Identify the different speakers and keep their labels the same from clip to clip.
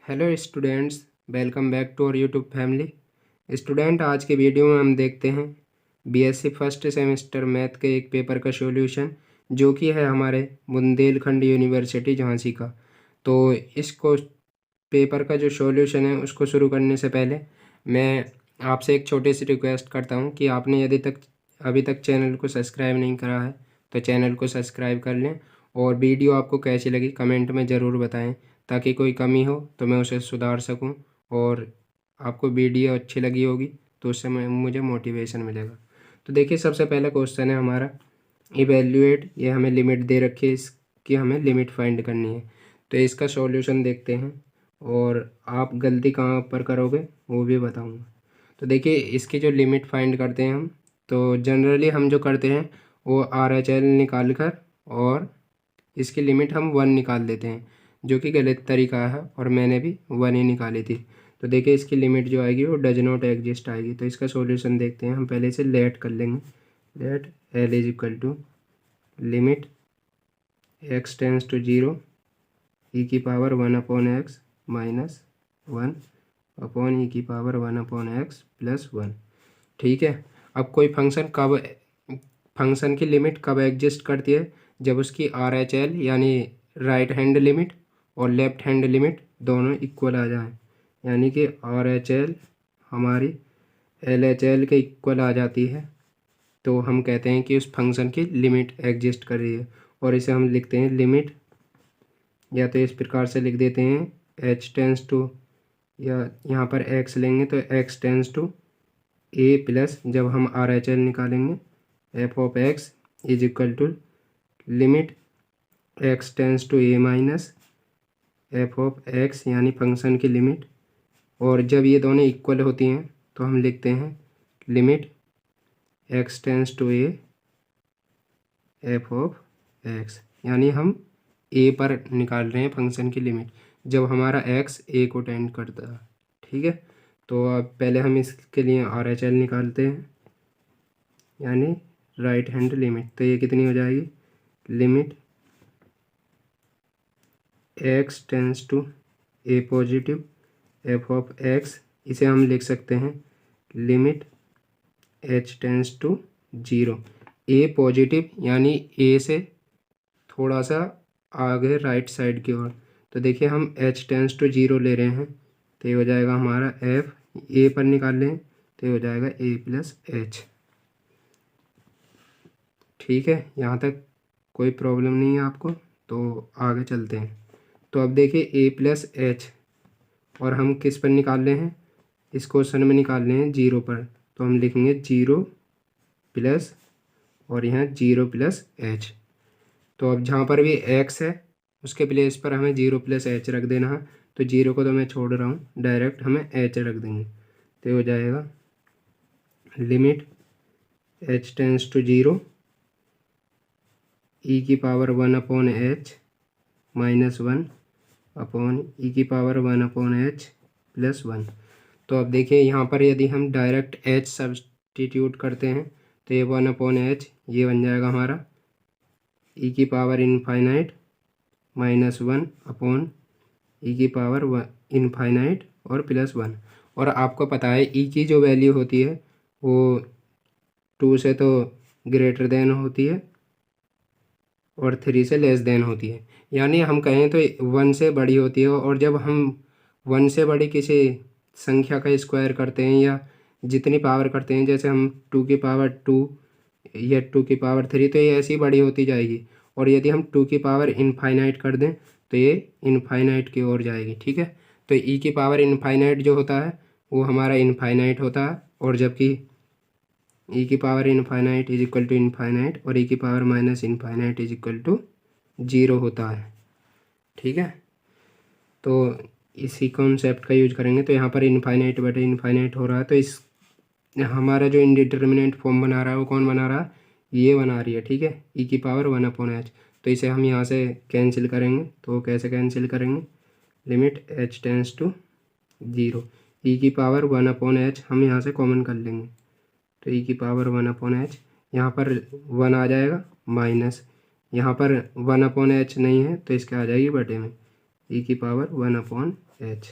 Speaker 1: Hello students, welcome back to our YouTube family. Student, आज के video में हम देखते हैं बीएससी फर्स्ट सेमेस्टर मैथ के एक पेपर का सॉल्यूशन, जो कि है हमारे बुंदेलखंड यूनिवर्सिटी झांसी का। तो इसको पेपर का जो सॉल्यूशन है उसको शुरू करने से पहले मैं आपसे एक छोटी सी रिक्वेस्ट करता हूं कि आपने यदि तक अभी तक चैनल को सब्सक्राइब नहीं करा है तो चैनल को सब्सक्राइब कर लें, और वीडियो आपको कैसी लगी कमेंट में ज़रूर बताएं, ताकि कोई कमी हो तो मैं उसे सुधार सकूं। और आपको वीडियो अच्छी लगी होगी तो उससे मुझे मोटिवेशन मिलेगा। तो देखिए, सबसे पहला क्वेश्चन है हमारा इवेल्युएट। ये हमें लिमिट दे रखी है, इसकी हमें लिमिट फाइंड करनी है। तो इसका सॉल्यूशन देखते हैं, और आप गलती कहाँ पर करोगे वो भी बताऊंगा। तो देखिए, इसकी जो लिमिट फाइंड करते हैं हम, तो जनरली हम जो करते हैं वो आर एच एल निकाल कर और इसकी लिमिट हम 1 निकाल देते हैं, जो कि गलत तरीका है, और मैंने भी 1 ही निकाली थी। तो देखिए, इसकी लिमिट जो आएगी वो डज नॉट एग्जिस्ट आएगी। तो इसका सॉल्यूशन देखते हैं। हम पहले से लेट कर लेंगे। Let L is equal to limit x tends to 0 e की power 1 upon x minus 1 upon e की पावर 1 अपॉन एक्स प्लस 1। ठीक है। अब कोई फंक्शन की लिमिट कब एग्जिस्ट करती है? जब उसकी आर एच एल यानी राइट हैंड लिमिट और लेफ्ट हैंड लिमिट दोनों इक्वल आ जाए, यानी कि आर एच एल हमारी एल एच एल के इक्वल आ जाती है, तो हम कहते हैं कि उस फंक्शन की लिमिट एग्जिस्ट कर रही है। और इसे हम लिखते हैं लिमिट, या तो इस प्रकार से लिख देते हैं एच टेंस टू, या यहाँ पर एक्स लेंगे तो x tends to a plus, जब हम आर एच एल निकालेंगे, f of x is equal to limit x tends to a minus f of x, यानी फंक्शन की लिमिट। और जब ये दोनों इक्वल होती हैं तो हम लिखते हैं limit x tends to a f of x, यानी हम ए पर निकाल रहे हैं फंक्शन की लिमिट जब हमारा एक्स ए को टेंड करता है। ठीक है। तो अब पहले हम इसके लिए आर एच एल निकालते हैं, यानी राइट हैंड लिमिट। तो ये कितनी हो जाएगी? Limit x tends to a positive f of x, इसे हम लिख सकते हैं limit h tends to 0। A positive यानी ए से थोड़ा सा आगे राइट साइड की ओर। तो देखिए, हम एच टेंस टू 0 ले रहे हैं, तो ये हो जाएगा हमारा एफ, ए पर निकाल लें तो ये हो जाएगा ए प्लस एच। ठीक है, यहाँ तक कोई प्रॉब्लम नहीं है आपको? तो आगे चलते हैं। तो अब देखिए, ए प्लस एच, और हम किस पर निकाल रहे हैं? इस क्वेश्चन में निकाल रहे हैं 0 पर। तो हम लिखेंगे 0 प्लस, और यहाँ 0 प्लस एच। तो अब जहाँ पर भी एक्स है उसके प्लेस पर हमें 0 प्लस एच रख देना है। तो 0 को तो मैं छोड़ रहा हूँ, डायरेक्ट हमें एच रख देंगे। तो ये हो जाएगा limit h tends to 0 e की power 1 upon h minus 1 upon e की पावर 1 अपॉन एच प्लस 1। तो अब देखिए, यहाँ पर यदि हम डायरेक्ट एच सब्सटीट्यूट करते हैं तो ये 1 अपॉन एच ये बन जाएगा हमारा ई की power infinite minus 1 upon e की पावर इनफाइनाइट और प्लस 1। और आपको पता है ई की जो वैल्यू होती है वो 2 से तो ग्रेटर देन होती है और 3 से लेस देन होती है, यानी हम कहें तो 1 से बड़ी होती है। और जब हम 1 से बड़ी किसी संख्या का स्क्वायर करते हैं या जितनी पावर करते हैं, जैसे हम 2 की पावर 2 या 2 की पावर 3, तो ये ऐसी बड़ी होती जाएगी। और यदि हम 2 की पावर इनफाइनाइट कर दें तो ये इनफाइनाइट की ओर जाएगी। ठीक है। तो ई की पावर इनफाइनाइट जो होता है वो हमारा इनफाइनाइट होता है, और जबकि ई की power infinite is equal to infinite और ई की power minus infinite is equal to 0 होता है। ठीक है। तो इसी कॉन्सेप्ट का यूज करेंगे। तो यहाँ पर इनफाइनाइट बटे इनफाइनाइट हो रहा है, तो इस हमारा जो इंडिटर्मिनेंट फॉर्म बना रहा है वो कौन बना रहा है? ये बना रही है। ठीक है, ई की पावर 1 अपॉन एच। तो इसे हम यहाँ से कैंसिल करेंगे। तो कैसे कैंसिल करेंगे? Limit h tends to 0 e की पावर 1 अपॉन एच हम यहाँ से कॉमन कर लेंगे। तो ई की पावर 1 अपॉन एच, यहाँ पर 1 आ जाएगा माइनस, यहाँ पर 1 अपॉन एच नहीं है तो इसके आ जाएगी बटे में ई की पावर 1/h।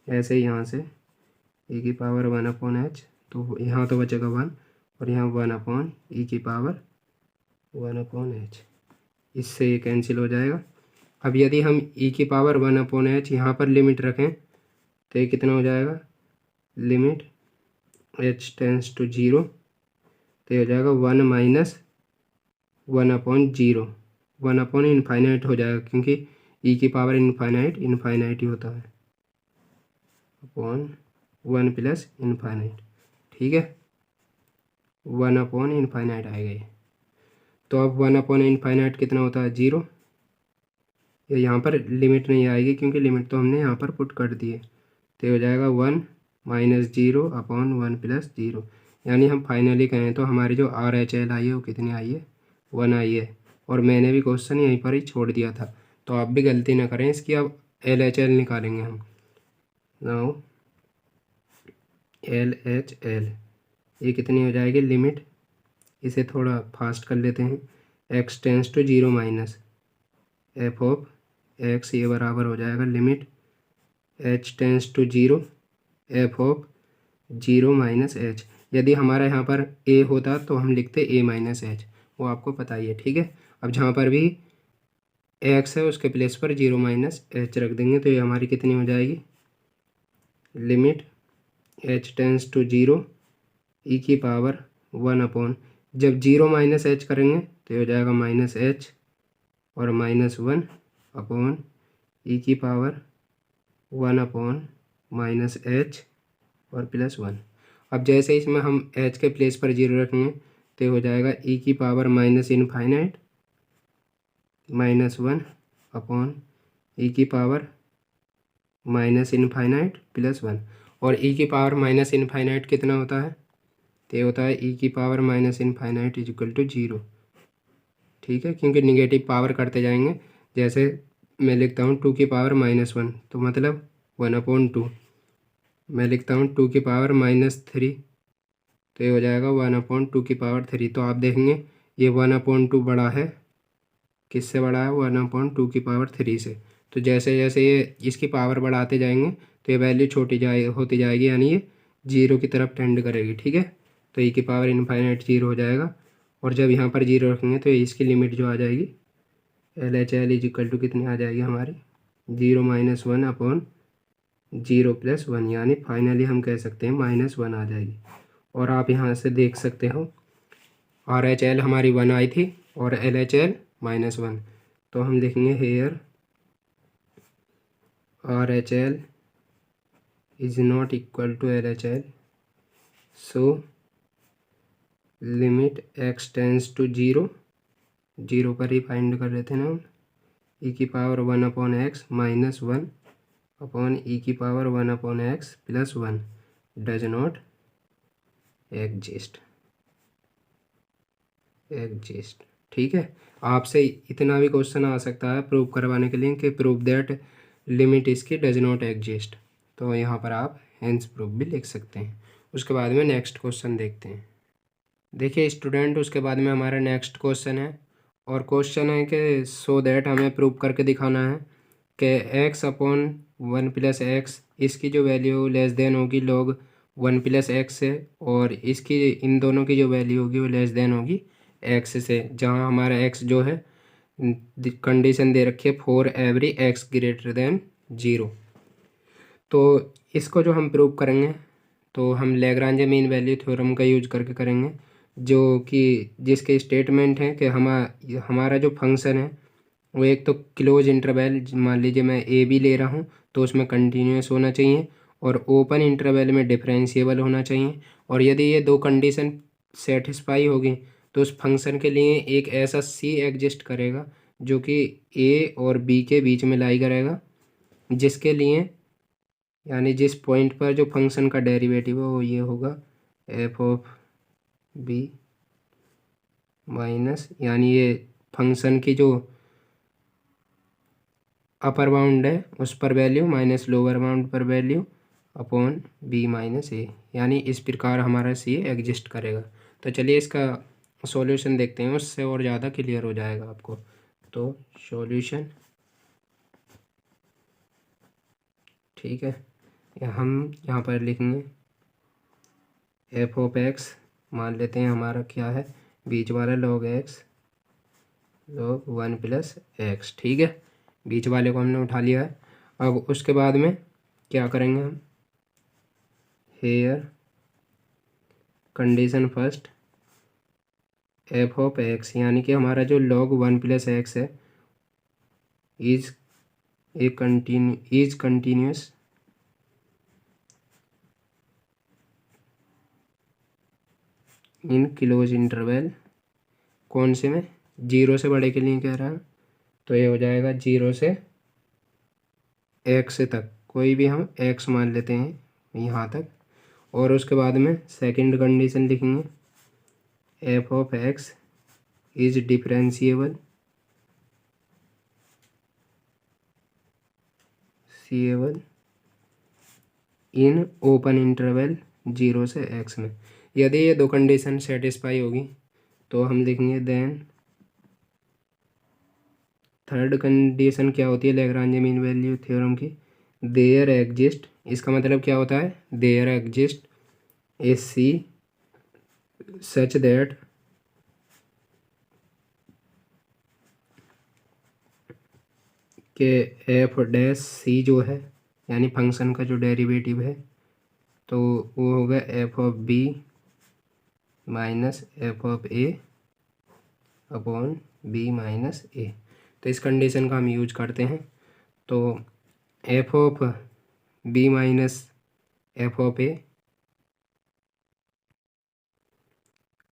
Speaker 1: ऐसे ही यहाँ से ई की पावर 1/h, तो यहाँ तो बचेगा 1 और यहाँ 1/e की पावर 1/h। इससे ये कैंसिल हो जाएगा। अब यदि हम e की पावर 1/h यहाँ पर लिमिट रखें तो ये कितना हो जाएगा, लिमिट h टेंस टू 0, तो ये हो जाएगा 1 माइनस 1/0, 1/इनफाइनाइट हो जाएगा, क्योंकि e की पावर इनफाइनाइट ही होता है, अपॉन 1 प्लस इनफाइनाइट। ठीक है, 1/इनफाइनाइट आएगा ये। तो अब 1/इनफाइनाइट कितना होता है, 0। ये यहाँ पर लिमिट नहीं आएगी क्योंकि लिमिट तो हमने यहाँ पर पुट कर दी है, तो ये हो जाएगा 1 माइनस 0/1 प्लस 0। यानी हम फाइनली कहें तो हमारी जो RHL आई है वो कितनी आई है, 1 आई है। और मैंने भी क्वेश्चन यहीं पर ही छोड़ दिया था, तो आप भी गलती ना करें इसकी। अब LHL निकालेंगे हम। नाउ LHL ये कितनी हो जाएगी, लिमिट, इसे थोड़ा फास्ट कर लेते हैं, x tends to 0 minus f(x), ये बराबर हो जाएगा limit h tends to 0 f(0 minus h)। यदि हमारा यहाँ पर a होता तो हम लिखते a माइनस h, वो आपको पता ही है। ठीक है, अब जहाँ पर भी x है उसके प्लेस पर 0 माइनस h रख देंगे, तो ये हमारी कितनी हो जाएगी, limit h tends to 0 e की पावर 1/, जब 0 माइनस h करेंगे तो ये हो जाएगा माइनस h और -1/, e की पावर 1/, माइनस h और +1। अब जैसे इसमें हम h के प्लेस पर 0 रखेंगे तो ये हो जाएगा e की पावर -इनफाइनाइट -1/, e की पावर -इनफाइनाइट +1। और e की पावर -इनफाइनाइट कितना होता है, तो ये होता है e की power -infinite is equal to 0। ठीक है, क्योंकि निगेटिव पावर करते जाएंगे। जैसे मैं लिखता हूँ 2 की पावर -1, तो मतलब 1/2। मैं लिखता हूँ 2 की पावर -3, तो ये हो जाएगा 1/2 की पावर 3। तो आप देखेंगे ये 1/2 बड़ा है, किससे बड़ा है, 1/2 की पावर 3 से। तो जैसे जैसे ये इसकी पावर बढ़ाते जाएंगे तो ये वैल्यू छोटी होती जाएगी, यानी ये 0 की तरफ टेंड करेगी। ठीक है, तो e की पावर इनफाइनाइट 0 हो जाएगा। और जब यहाँ पर 0 रखेंगे तो इसकी लिमिट जो आ जाएगी, LHL इज इक्वल टू कितनी आ जाएगी हमारी, 0 माइनस 1/0 + 1, यानी फाइनली हम कह सकते हैं -1 आ जाएगी। और आप यहाँ से देख सकते हो RHL हमारी 1 आई थी और LHL -1, तो हम लिखेंगे here RHL is not equal to LHL, so limit x tends to 0 पर ही फाइंड कर रहे थे ना हम, e की पावर 1/x -1/, e की power 1/x +1 does not exist. ठीक है, आपसे इतना भी क्वेश्चन आ सकता है प्रूव करवाने के लिए कि प्रूव दैट लिमिट इसकी डज नॉट एग्जिस्ट, तो यहाँ पर आप हेंस प्रूफ भी लिख सकते हैं। उसके बाद में नेक्स्ट क्वेश्चन देखते हैं। देखिए स्टूडेंट, उसके बाद में हमारा नेक्स्ट क्वेश्चन है, और क्वेश्चन है कि सो दैट हमें प्रूव करके दिखाना है कि x/1 + x, इसकी जो वैल्यू लेस देन होगी log 1 + x से, और इसकी इन दोनों की जो वैल्यू होगी वो लेस देन होगी x से, जहाँ हमारा x जो है कंडीशन दे रखी है for every x greater than 0। तो इसको जो हम प्रूव करेंगे तो हम लैग्रांज मीन वैल्यू थ्योरम का यूज करके करेंगे, जो कि जिसके स्टेटमेंट है कि हमारा जो फंक्शन है वो एक तो क्लोज इंटरवल, मान लीजिए मैं ए बी ले रहा हूँ तो उसमें कंटिन्यूस होना चाहिए, और ओपन इंटरवल में डिफरेंशिएबल होना चाहिए। और यदि ये दो कंडीशन सेटिस्फाई होगी तो उस फंक्शन के लिए एक ऐसा सी एग्जिस्ट करेगा जो कि ए और बी के बीच में लाई करेगा, जिसके लिए यानी जिस पॉइंट पर जो फंक्शन का डेरिवेटिव है वो ये होगा f(b) माइनस, यानी ये फंक्शन की जो अपर बाउंड है उस पर वैल्यू माइनस लोअर बाउंड पर value upon b minus a, यानी इस प्रकार हमारा c एग्जिस्ट करेगा। तो चलिए इसका सॉल्यूशन देखते हैं, उससे और ज़्यादा क्लियर हो जाएगा आपको। तो सॉल्यूशन ठीक है। हम यहाँ पर लिखेंगे एफ ऑफ एक्स, मान लेते हैं हमारा क्या है, बीच वाला log x log 1 plus x. ठीक है, बीच वाले को हमने उठा लिया है। अब उसके बाद में क्या करेंगे हम, here condition first f of x, यानी कि हमारा जो log 1 प्लस एक्स है is continuous in close interval. कौन से में, 0 से बड़े के लिए कह रहा है, तो ये हो जाएगा 0 से x तक, कोई भी हम x मान लेते हैं यहाँ तक। और उसके बाद में सेकंड कंडीशन लिखेंगे F of x is differentiable in open interval 0 से x में। यदि ये दो कंडीशन सेटिस्फाई होगी तो हम लिखेंगे देन थर्ड कंडीशन क्या होती है लैग्रांज मीन वैल्यू थ्योरम की, देयर एग्जिस्ट, इसका मतलब क्या होता है, there exist a c such that के एफ डैश सी जो है, यानी फंक्शन का जो डेरिवेटिव है, तो वो होगा f of b minus f of a upon b minus a. तो इस कंडीशन का हम यूज करते हैं। तो f of b minus f of a,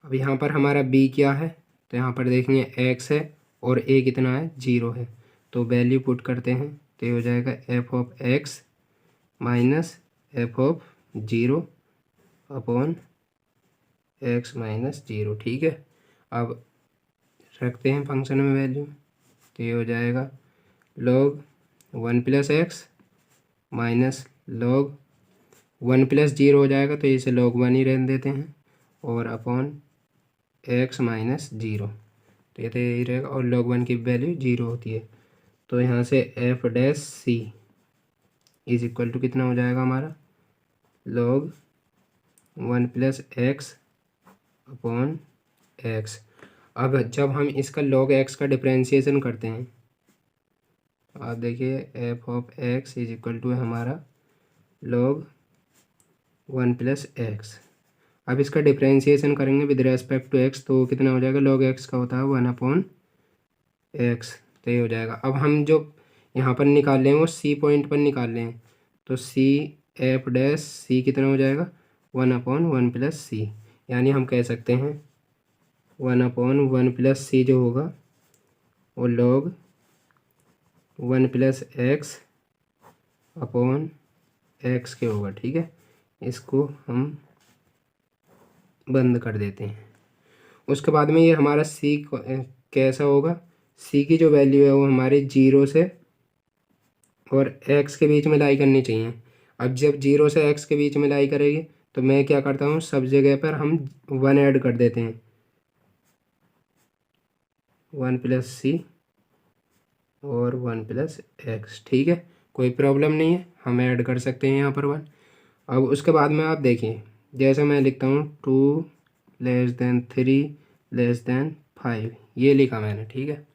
Speaker 1: अब यहाँ पर हमारा b क्या है, तो यहाँ पर देखेंगे x है और a कितना है, 0 है। तो वैल्यू पुट करते हैं तो ये हो जाएगा F of x minus f of 0 upon x minus 0। ठीक है, अब रखते हैं फंक्शन में वैल्यू, तो ये हो जाएगा log 1 plus x minus log 1 plus 0 हो जाएगा, तो इसे log 1 ही रहने देते हैं, और अपॉन एक्स माइनस 0, तो ये तो यही रहेगा। और log 1 की वैल्यू 0 होती है, तो यहाँ से f dash c is equal to कितना हो जाएगा हमारा, log 1 plus x upon x. अब जब हम इसका log x का डिफ्रेंशिएशन करते हैं, आप देखिए f of x is equal to है हमारा log 1 प्लस एक्स। अब इसका डिफ्रेंशिएशन करेंगे विद रेस्पेक्ट टू एक्स, तो कितना हो जाएगा, log x का होता है 1 अपॉन एक्स, तो ये हो जाएगा। अब हम जो यहाँ पर निकाल लें वो सी पॉइंट पर निकाल लें, तो सी एफ डैश सी कितना हो जाएगा, 1 अपॉन 1 प्लस सी, यानी हम कह सकते हैं 1 अपॉन 1 प्लस सी जो होगा वो log 1 plus x upon x के होगा। ठीक है, इसको हम बंद कर देते हैं। उसके बाद में ये हमारा सी कैसा होगा, सी की जो वैल्यू है वो हमारे 0 से और एक्स के बीच में लाई करनी चाहिए। अब जब 0 से एक्स के बीच में लाई करेगी तो मैं क्या करता हूँ, सब जगह पर हम 1 ऐड कर देते हैं, 1 प्लस सी और 1 प्लस एक्स। ठीक है, कोई प्रॉब्लम नहीं है, हम ऐड कर सकते हैं यहाँ पर 1। अब उसके बाद में आप देखिए, जैसे मैं लिखता हूँ 2 लेस देन 3 लेस देन 5, ये लिखा मैंने। ठीक है,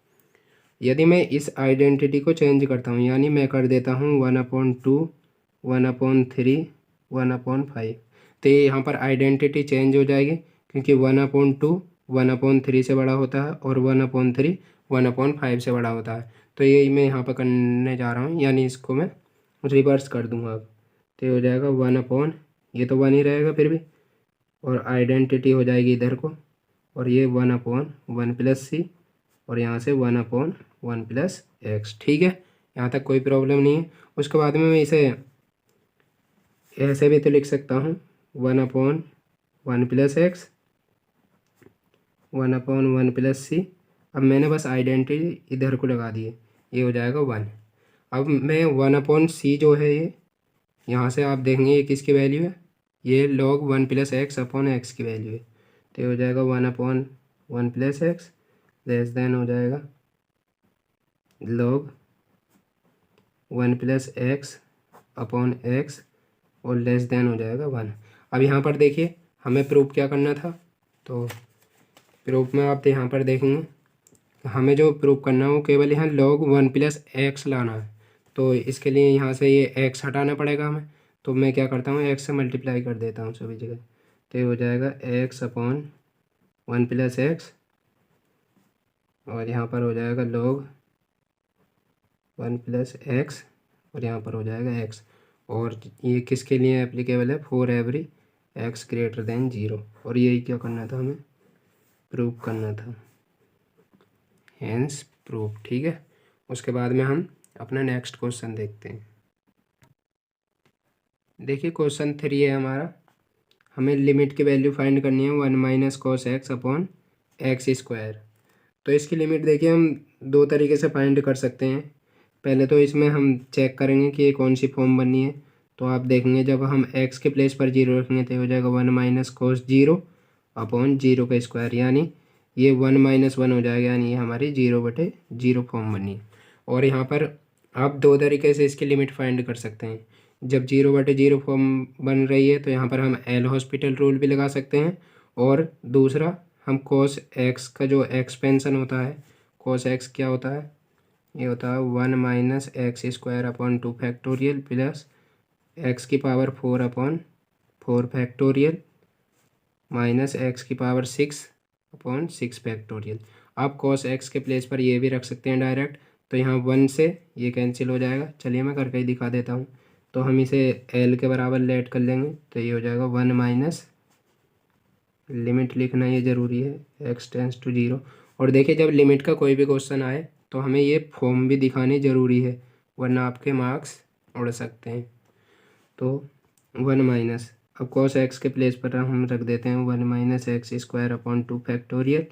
Speaker 1: यदि मैं इस आइडेंटिटी को चेंज करता हूँ, यानी मैं कर देता हूँ 1/2 1/3 1/5, तो ये यहाँ पर आइडेंटिटी चेंज हो जाएगी, क्योंकि 1/2 1/3 से बड़ा होता है और 1/3 1/5 से बड़ा होता है। तो यही मैं यहाँ पर करने जा रहा हूँ, यानी इसको मैं रिवर्स कर दूँगा अब, तो ये हो जाएगा 1 ये तो 1 ही रहेगा फिर भी, और आइडेंटिटी हो जाएगी इधर को, और ये 1/1 प्लस सी, और यहाँ से 1/1 प्लस एक्स। ठीक है, यहाँ तक कोई प्रॉब्लम नहीं है। उसके बाद में मैं इसे ऐसे भी तो लिख सकता हूँ 1/1 प्लस एक्स 1/1 प्लस सी। अब मैंने बस आइडेंटिटी इधर को लगा दी है, ये हो जाएगा 1। अब मैं 1/c जो है ये, यहाँ से आप देखेंगे ये किसकी वैल्यू है, ये log 1 plus x upon x की वैल्यू है, तो ये हो जाएगा 1/1 प्लस एक्स लेस देन हो जाएगा log 1 plus x upon x और लेस देन हो जाएगा 1। अब यहाँ पर देखिए हमें प्रूफ क्या करना था, तो प्रूफ में आप यहाँ पर देखेंगे हमें जो प्रूफ करना है वो केवल यहाँ log 1 प्लस एक्स लाना है। तो इसके लिए यहाँ से ये एक्स हटाना पड़ेगा हमें, तो मैं क्या करता हूँ एक्स से मल्टीप्लाई कर देता हूँ सभी जगह, तो ये हो जाएगा एक्स अपॉन 1 प्लस एक्स और यहाँ पर हो जाएगा log 1 प्लस एक्स और यहाँ पर हो जाएगा एक्स। और ये किसके लिए एप्लीकेबल है, for every x greater than 0। और यही क्या करना था हमें, प्रूव करना था, हेंस प्रूफ। ठीक है, उसके बाद में हम अपना नेक्स्ट क्वेश्चन देखते हैं। देखिए क्वेश्चन 3 है हमारा, हमें लिमिट की वैल्यू फाइंड करनी है 1 minus cos x upon x square. तो इसकी लिमिट देखिए हम दो तरीके से फाइंड कर सकते हैं। पहले तो इसमें हम चेक करेंगे कि ये कौन सी फॉर्म बननी है, तो आप देखेंगे जब हम x के प्लेस पर 0 रखेंगे तो हो जाएगा 1 माइनस कोस 0 अपॉन 0 का स्क्वायर, यानी ये 1 माइनस 1 हो जाएगा, यानी ये हमारी 0/0 फॉर्म बनी है। और यहाँ पर आप दो तरीके से इसकी लिमिट फाइंड कर सकते हैं। जब 0/0 फॉर्म बन रही है तो यहाँ पर हम एल हॉस्पिटल रूल भी लगा सकते हैं, और दूसरा हम कोस एक्स का जो एक्सपेंशन होता है, कोस एक्स क्या होता है, ये होता है 1 minus x square upon 2 factorial plus x की power 4 upon 4 factorial minus x की पावर 6 अपॉन 6 फैक्टोरियल। आप कॉस एक्स के प्लेस पर ये भी रख सकते हैं डायरेक्ट, तो यहाँ 1 से ये कैंसिल हो जाएगा। चलिए मैं करके ही दिखा देता हूँ। तो हम इसे एल के बराबर लेट कर लेंगे, तो ये हो जाएगा 1 माइनस, लिमिट लिखना ये ज़रूरी है, एक्स टेंस टू 0। और देखिए जब लिमिट का कोई भी क्वेश्चन आए तो हमें ये फॉर्म भी दिखानी ज़रूरी है, वरना आपके मार्क्स उड़ सकते हैं। तो 1 माइनस, अब कॉस एक्स के प्लेस पर हम रख देते हैं 1 minus x square upon 2 factorial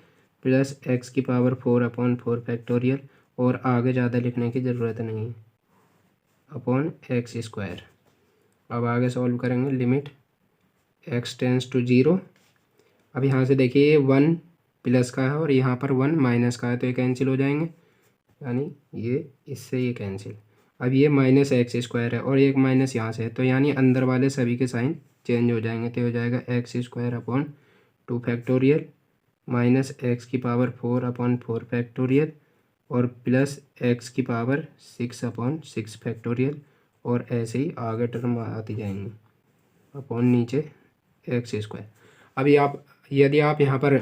Speaker 1: plus x की पावर 4 अपॉन 4 फैक्टोरियल, और आगे ज़्यादा लिखने की ज़रूरत नहीं है, अपॉन एक्स स्क्वायर। अब आगे सॉल्व करेंगे, लिमिट एक्स टेंस टू 0। अब यहाँ से देखिए ये 1 प्लस का है और यहाँ पर 1 माइनस का है, तो ये कैंसिल हो जाएंगे, यानी ये इससे ये कैंसिल। अब ये माइनस एक्स स्क्वायर है और एक माइनस यहाँ से है, तो यानी अंदर वाले सभी के साइन चेंज हो जाएंगे, तो हो जाएगा x square upon 2 factorial minus x की पावर 4 अपॉन 4 फैक्टोरियल और प्लस एक्स की पावर 6 अपॉन 6 फैक्टोरियल, और ऐसे ही आगे टर्म आती जाएंगी अपॉन नीचे एक्स स्क्वायर। अभी आप यदि आप यहाँ पर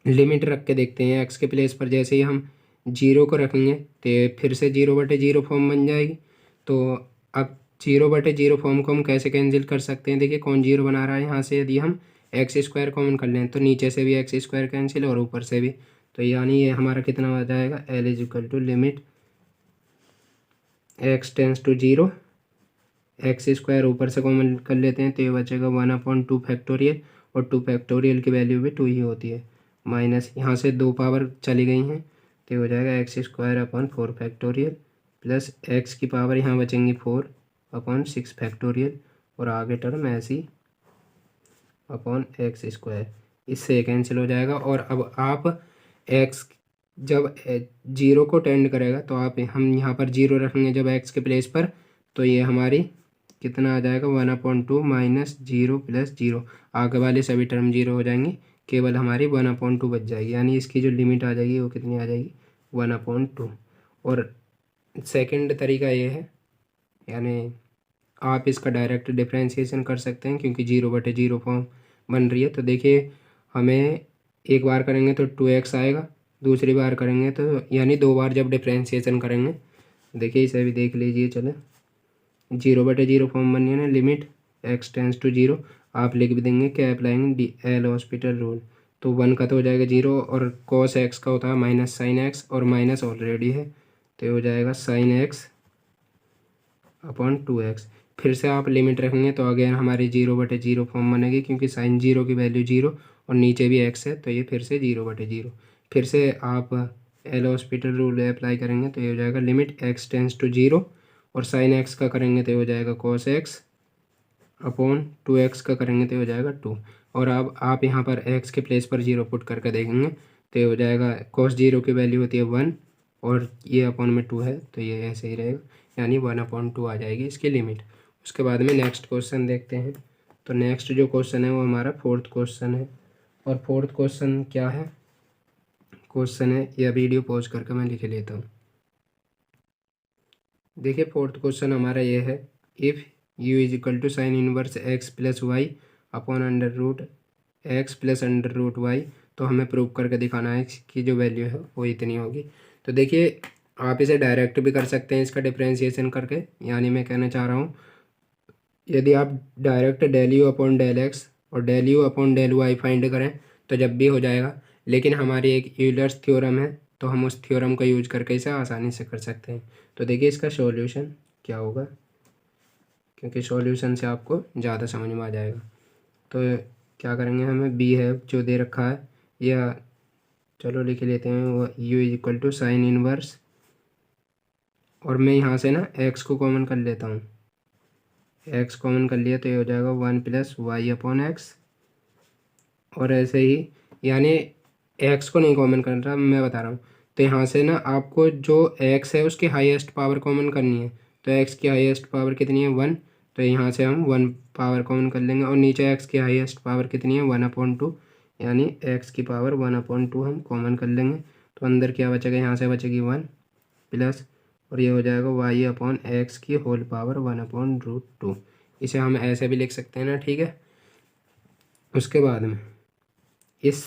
Speaker 1: लिमिट रख के देखते हैं एक्स के प्लेस पर, जैसे ही हम 0 को रखेंगे तो फिर से 0/0 फॉर्म बन जाएगी। तो अब 0/0 फॉर्म को हम कैसे कैंसिल कर सकते हैं, देखिए कौन 0 बना रहा है यहाँ से, यदि हम एक्स स्क्वायर कॉमन कर लें तो नीचे से भी एक्स स्क्वायर कैंसिल और ऊपर से भी, तो यानी ये हमारा कितना हो जाएगा, L is equal to limit x tends to 0, x square ऊपर से कॉमन कर लेते हैं तो ये बचेगा 1/2 फैक्टोरियल, और 2 फैक्टोरियल की वैल्यू भी 2 ही होती है, माइनस यहाँ से 2 पावर चली गई हैं तो ये हो जाएगा x square upon 4 factorial plus x की पावर यहाँ बचेंगी 4 अपॉन 6 फैक्टोरियल, और आगे टर्म ऐसी अपॉन एक्स स्क्वायर, इससे कैंसिल हो जाएगा। और अब आप एक्स जब 0 को टेंड करेगा तो आप हम यहाँ पर 0 रखेंगे जब एक्स के प्लेस पर, तो ये हमारी कितना आ जाएगा, 1/2 माइनस 0 प्लस 0, आगे वाले सभी टर्म 0 हो जाएंगी, केवल हमारी 1/2 बच जाएगी, यानी इसकी जो लिमिट आ जाएगी वो कितनी आ जाएगी, 1/2। और सेकंड तरीका ये है, यानी आप इसका डायरेक्ट डिफ्रेंशिएशन कर सकते हैं क्योंकि 0/0 फॉर्म बन रही है। तो देखिए हमें एक बार करेंगे तो 2x आएगा, दूसरी बार करेंगे तो, यानी दो बार जब डिफ्रेंशिएशन करेंगे, देखिए इसे भी देख लीजिए। चले 0/0 फॉर्म बनी है ना, लिमिट एक्स टेंस टू 0, आप लिख भी देंगे क्या, अप्लाइंग एल हॉस्पिटल रूल, तो 1 का तो हो जाएगा 0, और कॉस एक्स का होता है माइनस साइन एक्स, और माइनस ऑलरेडी है तो ये हो जाएगा साइन एक्स अपॉन 2x। फिर से आप लिमिट रखेंगे तो अगेन हमारी 0/0 फॉर्म बनेगी, क्योंकि साइन 0 की वैल्यू 0 और नीचे भी x है, तो ये फिर से 0/0। फिर से आप एल हॉस्पिटल रूल अप्लाई करेंगे तो ये हो जाएगा लिमिट एक्स टेंस टू 0, और साइन एक्स का करेंगे तो ये हो जाएगा कॉस एक्स अपॉन 2x का करेंगे तो ये हो जाएगा 2। और अब आप यहाँ पर x के प्लेस पर 0 पुट करके देखेंगे तो ये हो जाएगा, कॉस 0 की वैल्यू होती है 1, और ये अपॉन में 2 है तो ये ऐसे ही रहेगा, यानी 1/2 आ जाएगी इसकी लिमिट। उसके बाद में नेक्स्ट क्वेश्चन देखते हैं। तो नेक्स्ट जो क्वेश्चन है वो हमारा फोर्थ क्वेश्चन है। और फोर्थ क्वेश्चन क्या है, क्वेश्चन है, यह वीडियो पॉज करके मैं लिख लेता हूँ। देखिए फोर्थ क्वेश्चन हमारा ये है, if u is equal to sine inverse x plus y upon under root x plus under root y, तो हमें प्रूव करके दिखाना है कि जो वैल्यू है वो इतनी होगी। तो देखिए आप इसे डायरेक्ट भी कर सकते हैं इसका डिफ्रेंशिएशन करके, यानी मैं कहना चाह रहा हूँ यदि आप direct del u upon del x और del u upon del y find करें तो जब भी हो जाएगा, लेकिन हमारी एक यूलर्स थ्योरम है तो हम उस थ्योरम का यूज करके इसे आसानी से कर सकते हैं। तो देखिए इसका सॉल्यूशन क्या होगा, क्योंकि सॉल्यूशन से आपको ज़्यादा समझ में आ जाएगा। तो क्या करेंगे, हमें बी है जो दे रखा है, या चलो लिख लेते हैं वो u is equal to sine inverse, और मैं यहाँ से ना एक्स को कॉमन कर लेता हूँ, एक्स कॉमन कर लिया तो ये हो जाएगा 1 प्लस वाई अपॉन एक्स। और ऐसे ही, यानी एक्स को नहीं कॉमन कर रहा मैं बता रहा हूँ, तो यहाँ से ना आपको जो एक्स है उसकी हाईएस्ट पावर कॉमन करनी है। तो एक्स की हाईएस्ट पावर कितनी है 1, तो यहाँ से हम 1 पावर कॉमन कर लेंगे, और नीचे एक्स की हाईएस्ट पावर कितनी है 1/2, यानी एक्स की पावर 1/2 हम कॉमन कर लेंगे। तो अंदर क्या बचेगा, यहाँ से बचेगी 1 प्लस, और ये हो जाएगा वाई अपॉन एक्स की होल पावर 1/√2। इसे हम ऐसे भी लिख सकते हैं ना, ठीक है। उसके बाद में इस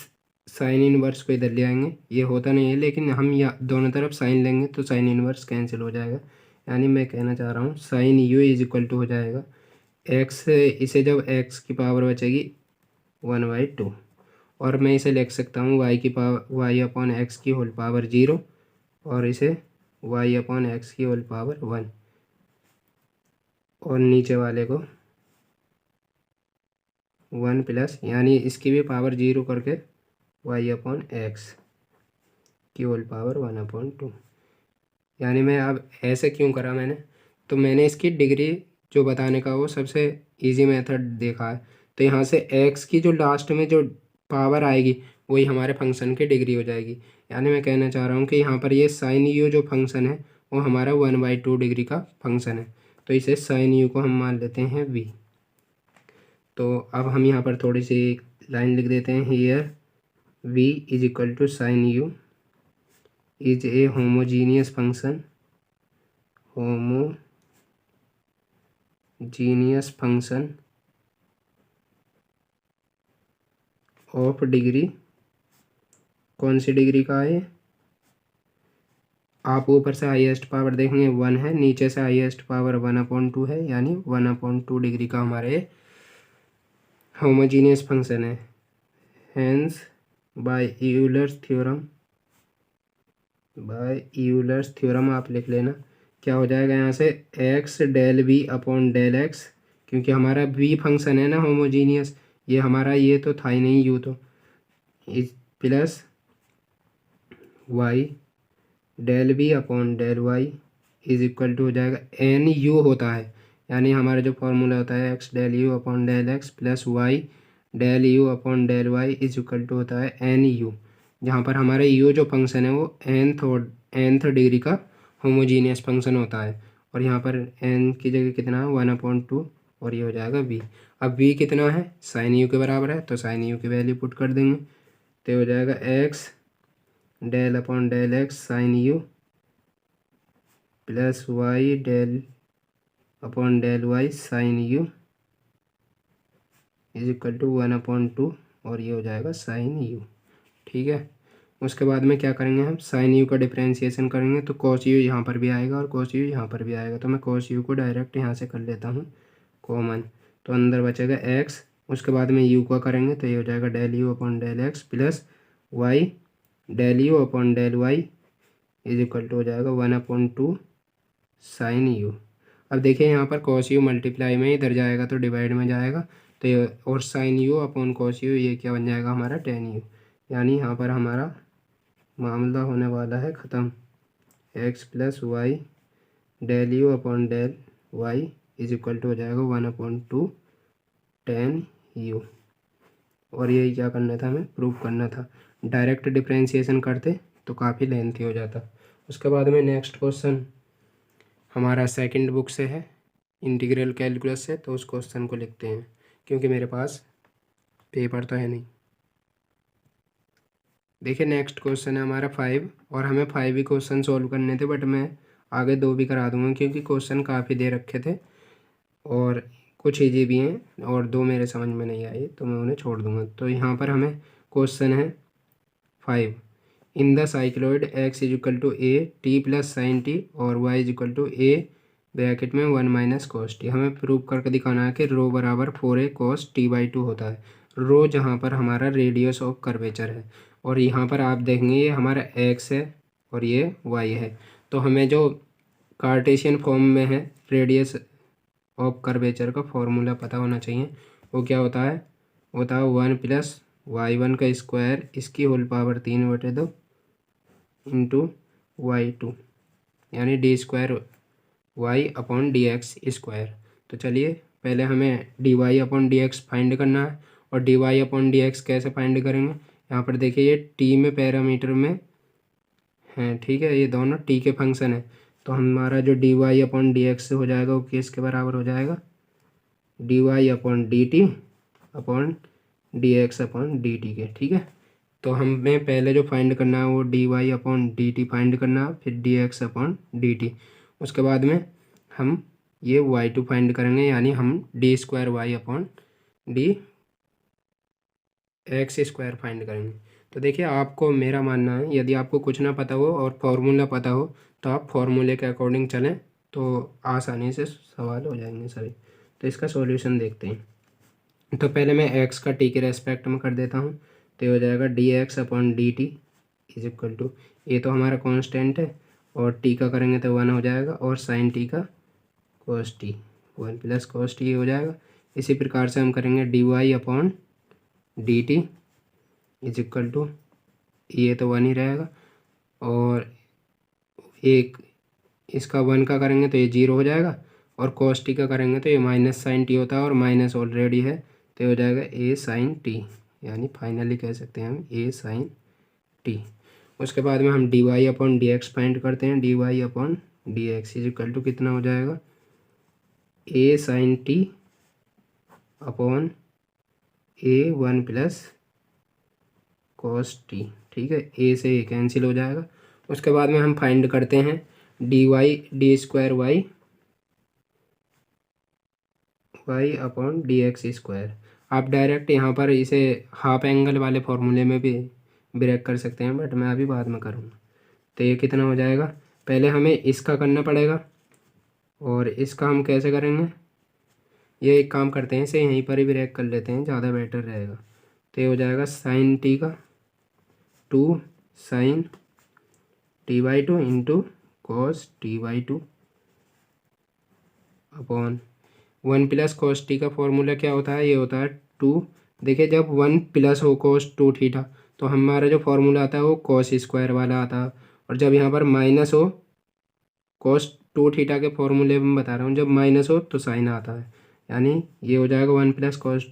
Speaker 1: साइन इनवर्स को इधर ले आएंगे, ये होता नहीं है लेकिन हम या दोनों तरफ साइन लेंगे तो साइन इनवर्स कैंसिल हो जाएगा। यानी मैं कहना चाह रहा हूँ sine u is equal to हो जाएगा एक्स, इसे जब एक्स की पावर बचेगी 1/2, और मैं इसे लिख सकता हूँ वाई की पावर वाई अपॉन एक्स की होल पावर 0, और इसे वाई अपॉन एक्स की होल पावर 1, और नीचे वाले को 1 प्लस, यानी इसकी भी पावर 0 करके वाई अपॉन एक्स की होल पावर 1/2। यानी मैं अब ऐसे क्यों करा मैंने, तो मैंने इसकी डिग्री जो बताने का वो सबसे इजी मेथड देखा है। तो यहाँ से x की जो लास्ट में जो पावर आएगी वही हमारे फंक्शन की डिग्री हो जाएगी। यानी मैं कहना चाह रहा हूँ कि यहाँ पर ये साइन यू जो फंक्शन है वो हमारा 1/2 डिग्री का फंक्शन है, तो इसे साइन यू को हम मान लेते हैं v। तो अब हम यहाँ पर थोड़ी सी लाइन लिख देते हैं, here v is equal to sine u is a homogeneous function of degree, कौन सी डिग्री का है, आप ऊपर से हाईएस्ट पावर देखेंगे 1 है, नीचे से हाईएस्ट पावर 1/2 है, यानी 1/2 डिग्री का हमारे होमोजीनियस फंक्शन है। हेंस बाय यूलर्स थ्योरम आप लिख लेना, क्या हो जाएगा यहाँ से x del v upon del x, क्योंकि हमारा वी फंक्शन है ना होमोजीनियस, ये हमारा ये तो था ही नहीं यू, तो इस plus y del v upon del y is equal to हो जाएगा एन यू होता है, यानी हमारा जो फॉर्मूला होता है x del u upon del x plus y del u upon del y is equal to होता है एन यू, जहाँ पर हमारा यू जो फंक्शन है वो nth डिग्री का होमोजीनियस फंक्शन होता है, और यहाँ पर n की जगह कितना है 1/2, और ये हो जाएगा v। अब v कितना है, साइन यू के बराबर है, तो साइन यू की वैल्यू पुट कर देंगे, तो हो जाएगा x del upon del x sine u plus y del upon del y sine u is equal to 1/2, और ये हो जाएगा साइन यू, ठीक है। उसके बाद में क्या करेंगे, हम साइन यू का डिफरेंशिएशन करेंगे, तो कॉस यू यहाँ पर भी आएगा और कॉस यू यहाँ पर भी आएगा, तो मैं कॉस यू को डायरेक्ट यहाँ से कर लेता हूँ कॉमन, तो अंदर बचेगा एक्स, उसके बाद में यू का करेंगे तो ये हो जाएगा del u upon del x plus y del u upon del y is equal to हो जाएगा 1/2 साइन यू। अब देखिए यहाँ पर कॉस यू मल्टीप्लाई में इधर जाएगा तो डिवाइड में जाएगा, तो ये और sine u upon cos u ये क्या बन जाएगा हमारा टेन यू, यानी यहाँ पर हमारा मामला होने वाला है ख़त्म, x plus y del u upon del y is equal to हो जाएगा 1/2 टेन यू। और यही क्या करना था, हमें प्रूव करना था, डायरेक्ट डिफरेंशिएशन करते तो काफ़ी लेंथी हो जाता। उसके बाद में नेक्स्ट क्वेश्चन हमारा सेकंड बुक से है, इंटीग्रल कैलकुलस से, तो उस क्वेश्चन को लिखते हैं क्योंकि मेरे पास पेपर तो है नहीं। देखिए नेक्स्ट क्वेश्चन है हमारा 5 और हमें 5 ही क्वेश्चन सॉल्व करने थे, बट मैं आगे 2 भी करा दूंगा क्योंकि क्वेश्चन काफ़ी दे रखे थे और कुछ ईजी भी हैं और 2 मेरे समझ में नहीं आए तो मैं उन्हें छोड़ दूंगा। तो यहाँ पर हमें क्वेश्चन है 5, in the cycloid x is equal to a t plus sine t और y is equal to a bracket में 1 माइनस कॉस टी। हमें प्रूव करके दिखाना है कि रो बराबर 4a कॉस टी बाई 2 होता है। रो जहाँ पर हमारा रेडियस ऑफ कर्वेचर है और यहाँ पर आप देखेंगे ये हमारा x है और ये y है। तो हमें जो कार्टेशियन फॉर्म में है रेडियस ऑफ कर्वेचर का फॉर्मूला पता होना चाहिए। वो क्या होता है 1 प्लस y1 का स्क्वायर इसकी होल पावर 3/2 इंटू y2 यानी d square y upon d x square. तो चलिए पहले हमें d y upon d x find करना है और d y upon d x कैसे फाइंड करेंगे। यहाँ पर देखिए ये टी में पैरामीटर में हैं, ठीक है, ये दोनों टी के फंक्शन है। तो हमारा जो d y upon d x हो जाएगा वो किसके बराबर हो जाएगा, d y upon d t upon d x upon d t के, ठीक है। तो हमें पहले जो फाइंड करना है वो d y upon d t find करना है, फिर d x upon d t. उसके बाद में हम ये y2 फाइंड करेंगे यानी हम d square y upon d x square find करेंगे। तो देखिए आपको मेरा मानना है यदि आपको कुछ ना पता हो और फॉर्मूला पता हो तो आप फॉर्मूले के अकॉर्डिंग चलें तो आसानी से सवाल हो जाएंगे सभी। तो इसका सॉल्यूशन देखते हैं। तो पहले मैं x का t के रेस्पेक्ट में कर देता हूँ, तो ये हो जाएगा d x upon d t is equal to, ये तो हमारा कॉन्स्टेंट है और t का करेंगे तो 1 हो जाएगा और साइन t का cos t 1 plus cos t हो जाएगा। इसी प्रकार से हम करेंगे d y upon d t is equal to, ये तो 1 ही रहेगा और एक इसका 1 का करेंगे तो ये 0 हो जाएगा और कोस टी का करेंगे तो ये माइनस साइन टी होता है और माइनस ऑलरेडी है तो ये हो जाएगा ए साइन टी, यानी फाइनली कह सकते हैं हम ए साइन टी। उसके बाद में हम d y upon d x find करते हैं, d y upon d x is equal to कितना हो जाएगा, a sine t upon a 1 plus cos t, ठीक है, ए से ए कैंसिल हो जाएगा। उसके बाद में हम फाइंड करते हैं d y d square y y upon d x square. आप डायरेक्ट यहाँ पर इसे हाफ एंगल वाले फॉर्मूले में भी ब्रेक कर सकते हैं बट मैं अभी बाद में करूँगा। तो ये कितना हो जाएगा, पहले हमें इसका करना पड़ेगा और इसका हम कैसे करेंगे, ये एक काम करते हैं इसे यहीं पर ही ब्रेक कर लेते हैं, ज़्यादा बेटर रहेगा। तो ये हो जाएगा साइन टी का 2 sine t by 2 into cos t by 2 upon 1 plus cos t का फॉर्मूला क्या होता है, ये होता है 2। देखिए जब 1 प्लस हो कॉस 2 थीटा तो हमारा जो फॉर्मूला आता है वो कॉस स्क्वायर वाला आता है, और जब यहाँ पर माइनस हो कॉस 2 थीटा के फॉर्मूले में बता रहा हूँ, जब माइनस हो तो साइन आता है, यानी ये हो जाएगा 1 प्लस कॉस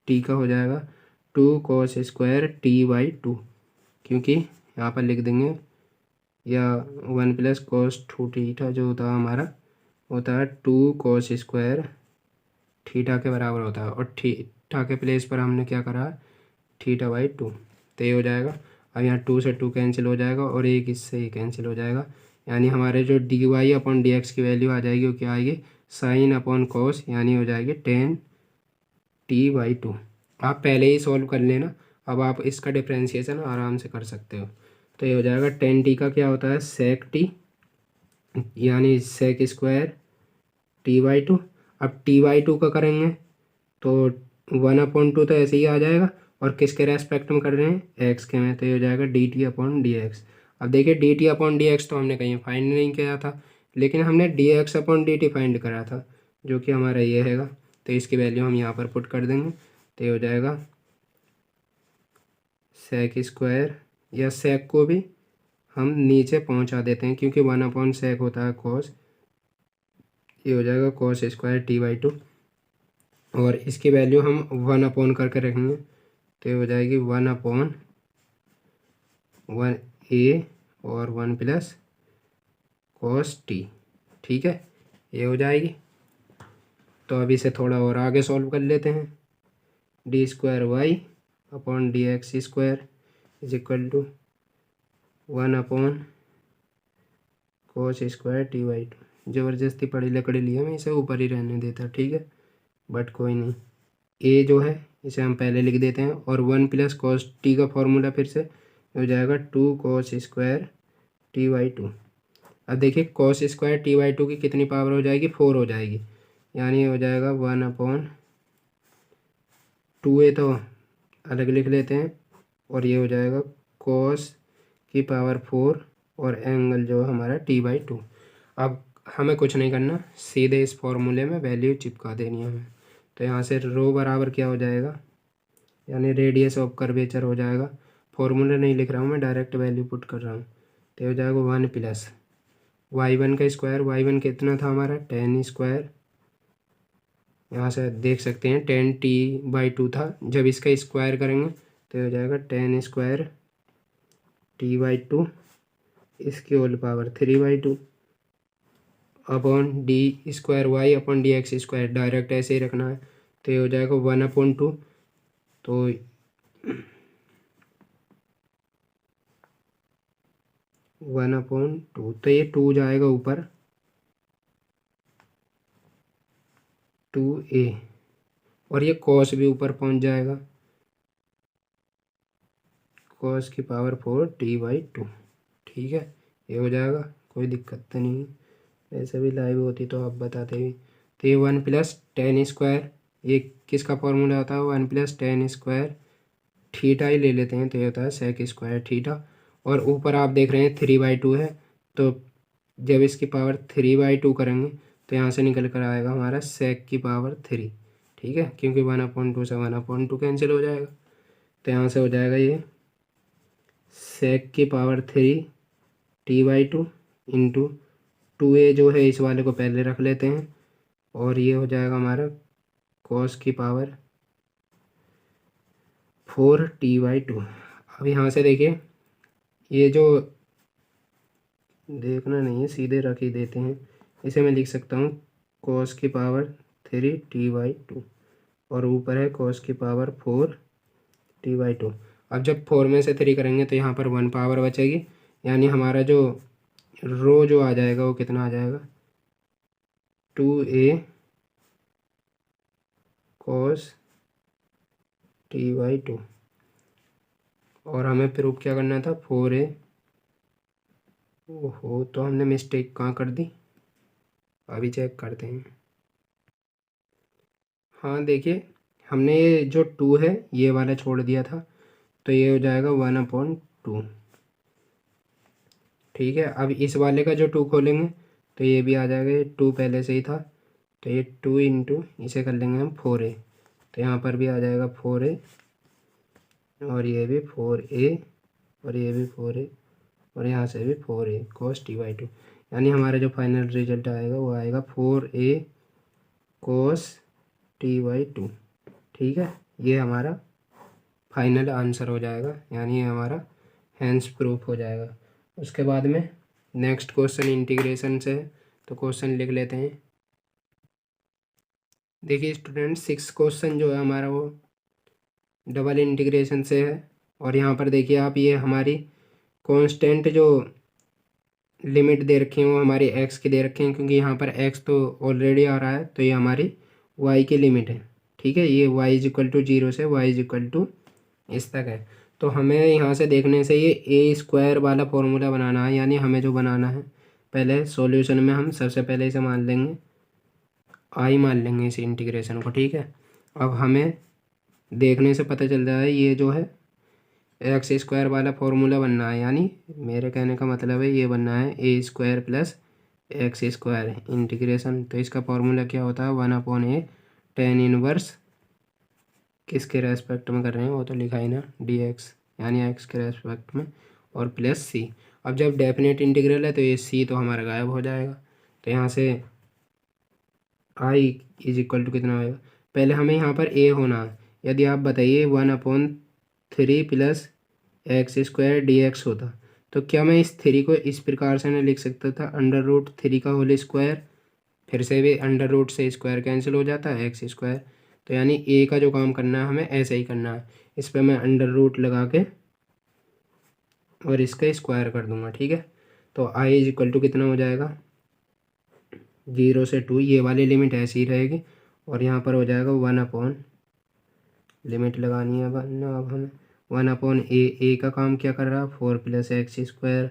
Speaker 1: टी का हो जाएगा 2 कॉस स्क्वायर टी बाई 2, क्योंकि यहाँ पर लिख देंगे या 1 प्लस कॉस 2 थीटा जो होता है हमारा होता है 2 कॉस स्क्वायर थीटा के बराबर होता है और थीटा के प्लेस पर हमने क्या करा थीटा बाई 2, तो ये हो जाएगा। अब यहाँ 2 से 2 कैंसिल हो जाएगा और एक इससे ये कैंसिल हो जाएगा, यानी हमारे जो d y upon d x की वैल्यू आ जाएगी वो क्या आएगी, साइन अपॉन कॉस, यानी हो जाएगी 10 टी बाई 2। आप पहले ही सॉल्व कर लेना, अब आप इसका डिफ्रेंशिएशन आराम से कर सकते हो। तो ये हो जाएगा 10 टी का क्या होता है सेक टी, यानी सेक स्क्वायर टी बाई 2। अब टी बाई 2 का करेंगे तो 1/2 तो ऐसे ही आ जाएगा और किसके रेस्पेक्ट में कर रहे हैं एक्स के में, तो ये हो जाएगा D t upon d x. अब देखिए D t upon d x तो हमने कहीं फाइंड नहीं किया था, लेकिन हमने D x upon d t find करा था जो कि हमारा ये हैगा, तो इसकी वैल्यू हम यहाँ पर पुट कर देंगे। तो ये हो जाएगा सेक स्क्वायर, या सेक को भी हम नीचे पहुँचा देते हैं क्योंकि 1 सेक होता है कॉस, ये हो जाएगा कॉस स्क्वायर टी बाई 2 और इसकी वैल्यू हम 1 करके रखेंगे, तो ये हो जाएगी 1/1 ए और 1 प्लस cos t। ठीक है, ये हो जाएगी। तो अब इसे थोड़ा और आगे सॉल्व कर लेते हैं। D square y upon d x square is equal to 1 upon cos square t by two. ज़बरदस्ती पड़ी लकड़ी लिया, मैं इसे ऊपर ही रहने देता, ठीक है, बट कोई नहीं। ए जो है इसे हम पहले लिख देते हैं, और 1 प्लस cos t का फॉर्मूला फिर से हो जाएगा 2 cos square t by to. अब देखिए cos square t by to की कितनी पावर हो जाएगी, 4 हो जाएगी, यानी हो जाएगा 1 अपॉन 2a तो अलग लिख लेते हैं, और ये हो जाएगा cos की पावर 4 और एंगल जो है हमारा टी बाई टू। अब हमें कुछ नहीं करना, सीधे इस फॉर्मूले में वैल्यू चिपका देनी है हमें। तो यहाँ से रो बराबर क्या हो जाएगा, यानी रेडियस ऑफ कर्वेचर हो जाएगा। फॉर्मूला नहीं लिख रहा हूँ मैं, डायरेक्ट वैल्यू पुट कर रहा हूँ। तो हो जाएगा 1 प्लस y1 का स्क्वायर, y1 कितना था हमारा 10 स्क्वायर, यहाँ से देख सकते हैं 10t/2 था। जब इसका स्क्वायर करेंगे तो हो जाएगा 10 स्क्वायर t/2 इसकी whole power 3/2 upon d square y upon d x square, direct ऐसे ही रखना है। तो ये हो जाएगा 1/2, तो 1/2, तो ये 2 जाएगा ऊपर 2a, और ये cos भी ऊपर पहुंच जाएगा, cos की पावर 4 t/2। ठीक है, ये हो जाएगा, कोई दिक्कत तो नहीं, वैसे भी लाइव होती तो आप बताते भी। तो ये 1 प्लस 10 स्क्वायर, ये किसका फॉर्मूला होता है, 1 प्लस 10 स्क्वायर थीटा ही ले लेते हैं, तो ये होता है सेक स्क्वायर थीटा। और ऊपर आप देख रहे हैं 3/2 है, तो जब इसकी पावर 3/2 करेंगे तो यहाँ से निकल कर आएगा हमारा सेक की पावर 3। ठीक है, क्योंकि 1/2 से 1/2 कैंसिल हो जाएगा, तो यहाँ से हो जाएगा ये सेक की पावर 3 t/2 इंटू 2a जो है इस वाले को पहले रख लेते हैं, और ये हो जाएगा हमारा cos की पावर 4 t/2। अब यहाँ से देखिए, ये जो देखना नहीं है, सीधे रख ही देते हैं, इसे मैं लिख सकता हूँ cos की पावर 3 t/2, और ऊपर है cos की पावर 4 t/2। अब जब 4 में से 3 करेंगे तो यहाँ पर 1 पावर बचेगी, यानी हमारा जो रो जो आ जाएगा वो कितना आ जाएगा 2a cos t/2, और हमें प्रूफ क्या करना था 4a। ओहो, तो हमने मिस्टेक कहाँ कर दी, अभी चेक करते हैं। हाँ देखिए, हमने ये जो 2 है ये वाला छोड़ दिया था, तो ये हो जाएगा 1/2। ठीक है, अब इस वाले का जो 2 खोलेंगे तो ये भी आ जाएगा, ये 2 पहले से ही था, तो ये 2 इंटू इसे कर लेंगे हम 4a, तो यहाँ पर भी आ जाएगा 4a, और ये भी 4a, और ये भी 4a, और यहाँ से भी 4a cos t/2, यानी हमारा जो फाइनल रिजल्ट आएगा वो आएगा 4a cos t/2। ठीक है, ये हमारा फाइनल आंसर हो जाएगा, यानी ये हमारा हैंस प्रूफ हो जाएगा। उसके बाद में नेक्स्ट क्वेश्चन इंटीग्रेशन से है, तो क्वेश्चन लिख लेते हैं। देखिए स्टूडेंट, 6 क्वेश्चन जो है हमारा वो डबल इंटीग्रेशन से है, और यहाँ पर देखिए आप, ये हमारी कांस्टेंट जो लिमिट दे रखी है वो हमारी एक्स की दे रखी है, क्योंकि यहाँ पर एक्स तो ऑलरेडी आ रहा है, तो ये हमारी वाई की लिमिट है। ठीक है, ये y इज इक्वल टू 0 से y इज इक्वल टू इस तक है। तो हमें यहाँ से देखने से ये ए स्क्वायर वाला फॉर्मूला बनाना है, यानी हमें जो बनाना है, पहले सॉल्यूशन में हम सबसे पहले इसे मान लेंगे आई, मान लेंगे इस इंटीग्रेशन को। ठीक है, अब हमें देखने से पता चल रहा है ये जो है एक्स स्क्वायर वाला फॉर्मूला बनना है, यानी मेरे कहने का मतलब है ये बनना है a square plus x square integration. तो इसका फॉर्मूला क्या होता है 1/a tan इनवर्स, किसके रेस्पेक्ट में कर रहे हैं वो तो लिखा ही ना, dx, यानी एक्स के रेस्पेक्ट में, और प्लस सी। अब जब डेफिनेट इंटीग्रल है तो ये सी तो हमारा गायब हो जाएगा, तो यहाँ से आई इज इक्वल टू कितना होगा, पहले हमें यहाँ पर ए होना है। यदि आप बताइए 1/3 plus x square D x होता तो क्या मैं इस 3 को इस प्रकार से नहीं लिख सकता था, √3 का होल स्क्वायर, फिर से भी √ से स्क्वायर कैंसिल हो जाता है, एक्स स्क्वायर। तो यानी ए का जो काम करना है हमें ऐसे ही करना है, इस पर मैं √ लगा के और इसका स्क्वायर कर दूंगा, ठीक है। तो i इज इक्वल टू कितना हो जाएगा, 0 से 2, ये वाली लिमिट ऐसी ही रहेगी, और यहाँ पर हो जाएगा 1 लिमिट लगानी है अब हमें 1/a का काम क्या कर रहा है, 4 + x²।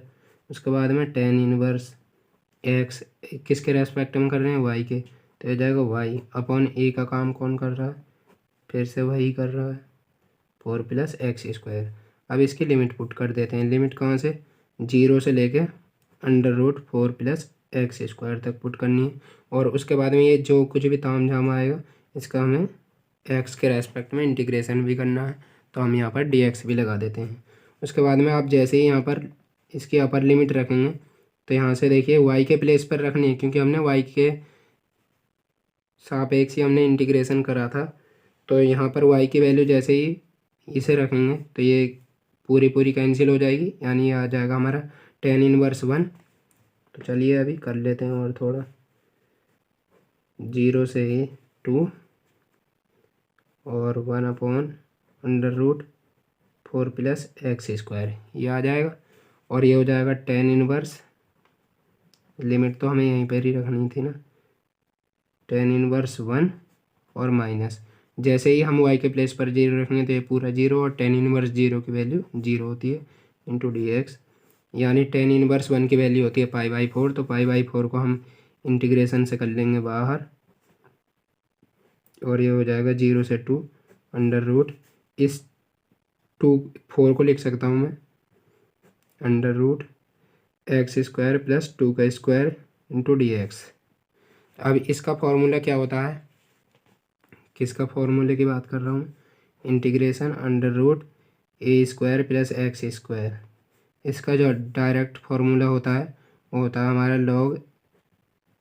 Speaker 1: उसके बाद में tan इनवर्स x किसके रेस्पेक्ट में कर रहे हैं, y के, तो हो जाएगा y/a का काम कौन कर रहा है, फिर से वही कर रहा है, 4 + x²। अब इसकी लिमिट पुट कर देते हैं, लिमिट कहाँ से, 0 से लेके √4 + x² तक पुट करनी है। और उसके बाद में ये जो कुछ भी ताम झाम आएगा इसका हमें x के रेस्पेक्ट में इंटीग्रेशन भी करना है, तो हम यहाँ पर dx भी लगा देते हैं। उसके बाद में आप जैसे ही यहाँ पर इसकी अपर लिमिट रखेंगे तो यहाँ से देखिए y के प्लेस पर रखनी है, क्योंकि हमने y के सापेक्ष ही हमने इंटीग्रेशन करा था। तो यहाँ पर y की वैल्यू जैसे ही इसे रखेंगे तो ये पूरी कैंसिल हो जाएगी, यानी ये आ जाएगा हमारा tan इनवर्स 1। तो चलिए अभी कर लेते हैं और थोड़ा, 0 से 2 और 1/√4 + x², ये आ जाएगा। और ये हो जाएगा tan इनवर्स, लिमिट तो हमें यहीं पर ही रखनी थी ना, tan इनवर्स 1 और माइनस, जैसे ही हम y के प्लेस पर 0 रखेंगे तो ये पूरा 0, और tan इनवर्स 0 की वैल्यू 0 होती है, इंटू dx, यानी tan इनवर्स 1 की वैल्यू होती है π/4। तो π/4 को हम इंटीग्रेशन से कर लेंगे बाहर, और ये हो जाएगा 0 से 2 √ इस 4 को लिख सकता हूँ मैं √x² + 2 का स्क्वायर इंटू dx। अब इसका फॉर्मूला क्या होता है, किसका फॉर्मूले की बात कर रहा हूँ, इंटीग्रेशन √a² + x²। इसका जो डायरेक्ट फार्मूला होता है वो होता है हमारा log